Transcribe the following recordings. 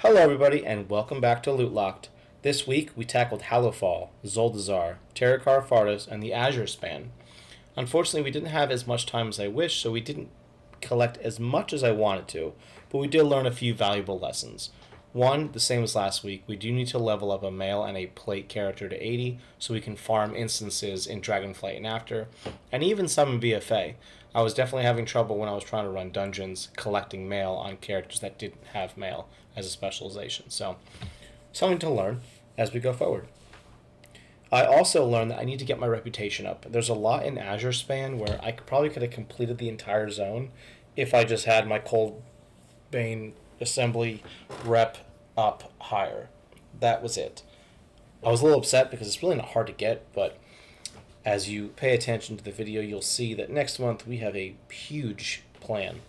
Hello, everybody, and welcome back to Loot Locked. This week, we tackled Hallowfall, Zuldazar, Terakar Fardas, and the Azure Span. Unfortunately, we didn't have as much time as I wished, so we didn't collect as much as I wanted to, but we did learn a few valuable lessons. One, the same as last week, we do need to level up a male and a plate character to 80 so we can farm instances in Dragonflight and After, and even some in BFA. I was definitely having trouble when I was trying to run dungeons collecting mail on characters that didn't have mail as a specialization. So, something to learn as we go forward. I also learned that I need to get my reputation up. There's a lot in Azure Span where I probably could have completed the entire zone if I just had my Cold Bane assembly rep up higher. That was it. I was a little upset because it's really not hard to get, but as you pay attention to the video, you'll see that next month we have a huge plan,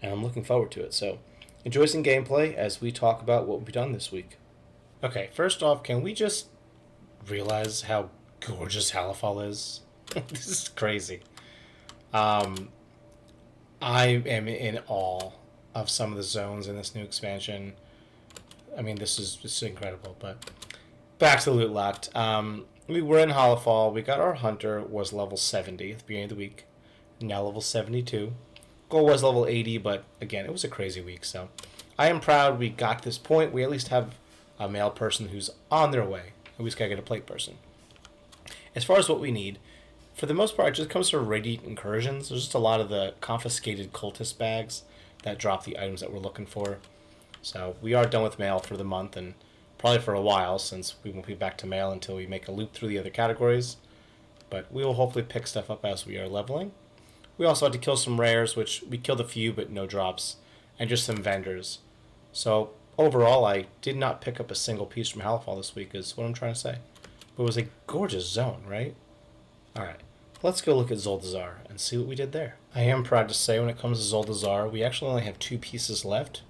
and I'm looking forward to it. So enjoy some gameplay as we talk about what we've done this week. Okay, first off, can we just realize how gorgeous Halifal is? This is crazy. Um, I am in awe of some of the zones in this new expansion. I mean, this is just incredible. But back to Loot Locked. We were in Halifal. We got our hunter was level 70 at the beginning of the week. Now level 72. Goal was level 80, but again, it was a crazy week. So I am proud we got this point. We at least have a male person who's on their way. We just gotta get a plate person. As far as what we need, for the most part, it just comes from Radiant Incursions. There's just a lot of the confiscated cultist bags that drop the items that we're looking for. So we are done with mail for the month and probably for a while, since we won't be back to mail until we make a loop through the other categories. But we will hopefully pick stuff up as we are leveling. We also had to kill some rares, which we killed a few but no drops, and just some vendors. So overall, I did not pick up a single piece from Halifal this week, is what I'm trying to say. But it was a gorgeous zone, right? Alright, let's go look at Zuldazar and see what we did there. I am proud to say when it comes to Zuldazar, we actually only have 2 pieces left,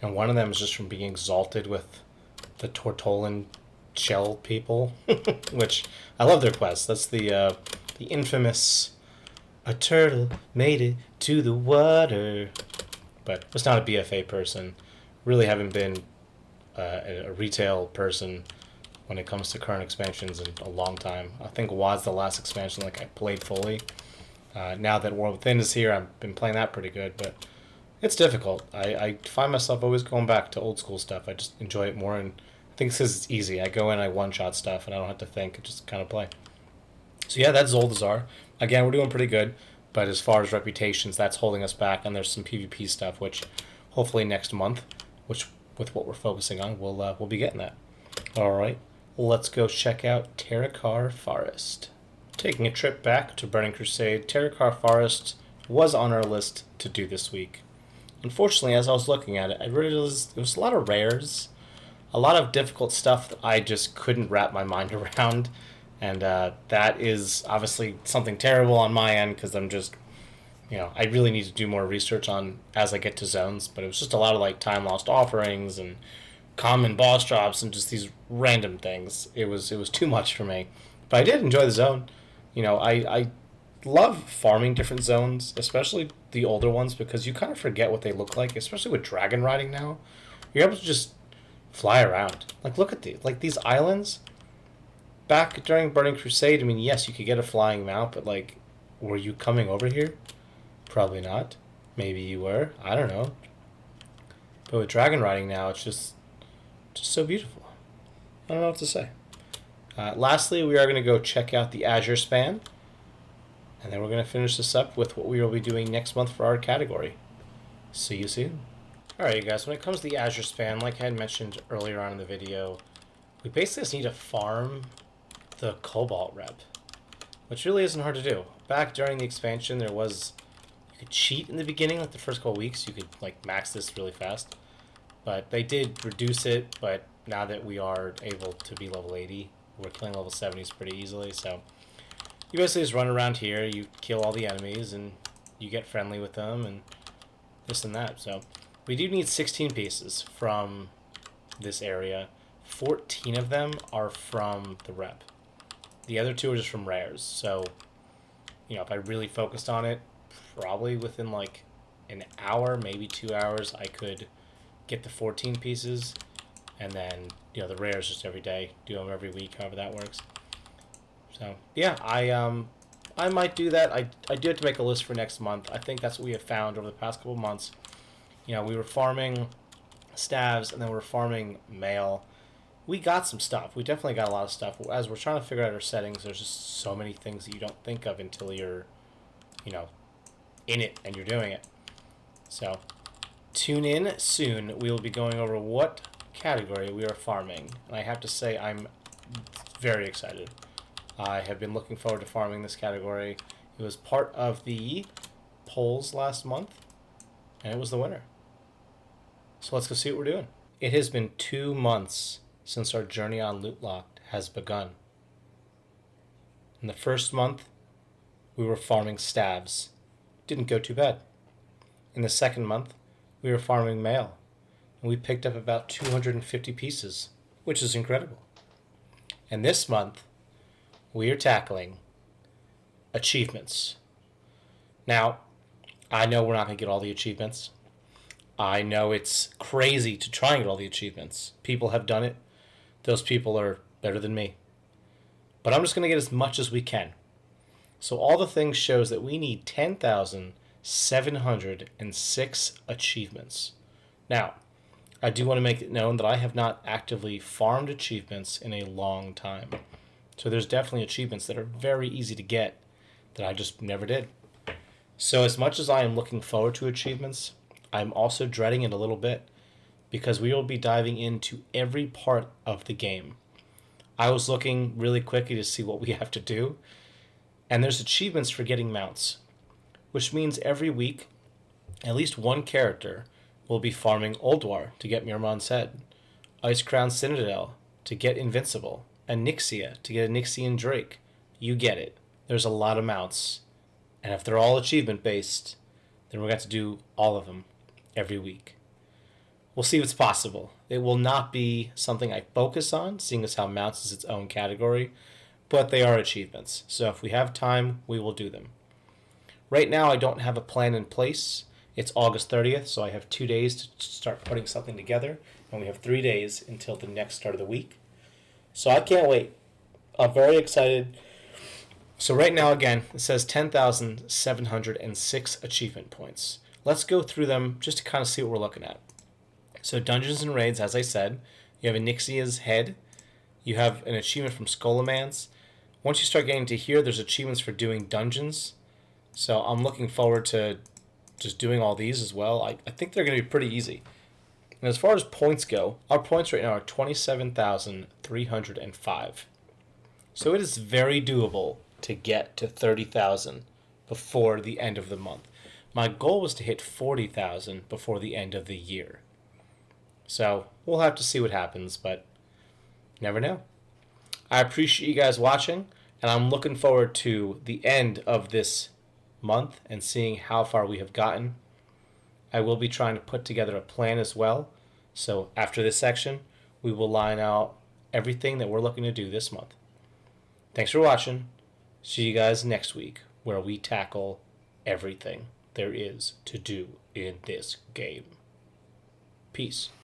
and one of them is just from being exalted with the Tortolan shell people, which I love their quest. That's the infamous "a turtle made it to the water," but was not a BFA person. Really haven't been a retail person when it comes to current expansions in a long time. I think WoD's the last expansion like I played fully. Now that World Within is here, I've been playing that pretty good, but it's difficult. I find myself always going back to old school stuff. I just enjoy it more, and I think because it's easy. I go in, I one-shot stuff, and I don't have to think. I just kind of play. So yeah, that's Zuldazar. Again, we're doing pretty good, but as far as reputations, that's holding us back, and there's some PvP stuff, which hopefully next month, which with what we're focusing on, we'll be getting that. All right, let's go check out Terakar Forest. Taking a trip back to Burning Crusade, Terakar Forest was on our list to do this week. Unfortunately, as I was looking at it, I realized there was a lot of rares, a lot of difficult stuff that I just couldn't wrap my mind around, and that is obviously something terrible on my end because I'm just, I really need to do more research on as I get to zones. But it was just a lot of like time lost offerings and common boss drops and just these random things. It was too much for me, but I did enjoy the zone. I love farming different zones, especially the older ones, because you kind of forget what they look like, especially with dragon riding now. You're able to just fly around. Like, look at these islands. Back during Burning Crusade, I mean, yes, you could get a flying mount, but, like, were you coming over here? Probably not. Maybe you were. I don't know. But with dragon riding now, it's just so beautiful. I don't know what to say. Lastly, we are going to go check out the Azure Span. And then we're going to finish this up with what we will be doing next month for our category. See you soon. Alright, you guys, when it comes to the Azure Span, like I had mentioned earlier on in the video, we basically just need to farm the Cobalt rep, which really isn't hard to do. Back during the expansion, you could cheat in the beginning, like the first couple weeks, you could like max this really fast. But they did reduce it, but now that we are able to be level 80, we're killing level 70s pretty easily, so you basically just run around here, you kill all the enemies, and you get friendly with them, and this and that. So we do need 16 pieces from this area. 14 of them are from the rep. The other 2 are just from rares. So, if I really focused on it, probably within like an hour, maybe 2 hours, I could get the 14 pieces. and then the rares just every day. Do them every week, however that works. So yeah, I might do that. I do have to make a list for next month. I think that's what we have found over the past couple of months. We were farming stabs, and then we were farming mail. We got some stuff. We definitely got a lot of stuff. As we're trying to figure out our settings, there's just so many things that you don't think of until you're, in it and you're doing it. So, tune in soon. We will be going over what category we are farming. And I have to say, I'm very excited. I have been looking forward to farming this category. It was part of the polls last month, and it was the winner. So let's go see what we're doing. It has been 2 months since our journey on Loot Locked has begun. In the first month, we were farming stabs. Didn't go too bad. In the second month, we were farming mail, and we picked up about 250 pieces, which is incredible. And this month, we are tackling achievements. Now, I know we're not going to get all the achievements. I know it's crazy to try and get all the achievements. People have done it. Those people are better than me. But I'm just going to get as much as we can. So all the things shows that we need 10,706 achievements. Now, I do want to make it known that I have not actively farmed achievements in a long time. So there's definitely achievements that are very easy to get that I just never did. So as much as I am looking forward to achievements, I'm also dreading it a little bit because we will be diving into every part of the game. I was looking really quickly to see what we have to do, and there's achievements for getting mounts, which means every week, at least one character will be farming Ulduar to get Mirmon's head, Icecrown Citadel to get Invincible, and Nixia to get a Nixian Drake. You get it. There's a lot of mounts, and if they're all achievement based, then we're going to do all of them every week. We'll see what's possible. It will not be something I focus on, seeing as how mounts is its own category, but they are achievements. So if we have time, we will do them. Right now, I don't have a plan in place. It's August 30th, so I have 2 days to start putting something together, and we have 3 days until the next start of the week. So I can't wait. I'm very excited. So right now, again, it says 10,706 achievement points. Let's go through them just to kind of see what we're looking at. So Dungeons and Raids, as I said, you have a Nixia's head. You have an achievement from Scholomance. Once you start getting to here, there's achievements for doing dungeons. So I'm looking forward to just doing all these as well. I think they're going to be pretty easy. And as far as points go, our points right now are 27,305. So it is very doable to get to 30,000 before the end of the month. My goal was to hit 40,000 before the end of the year. So we'll have to see what happens, but never know. I appreciate you guys watching, and I'm looking forward to the end of this month and seeing how far we have gotten. I will be trying to put together a plan as well. So after this section, we will line out everything that we're looking to do this month. Thanks for watching. See you guys next week, where we tackle everything there is to do in this game. Peace.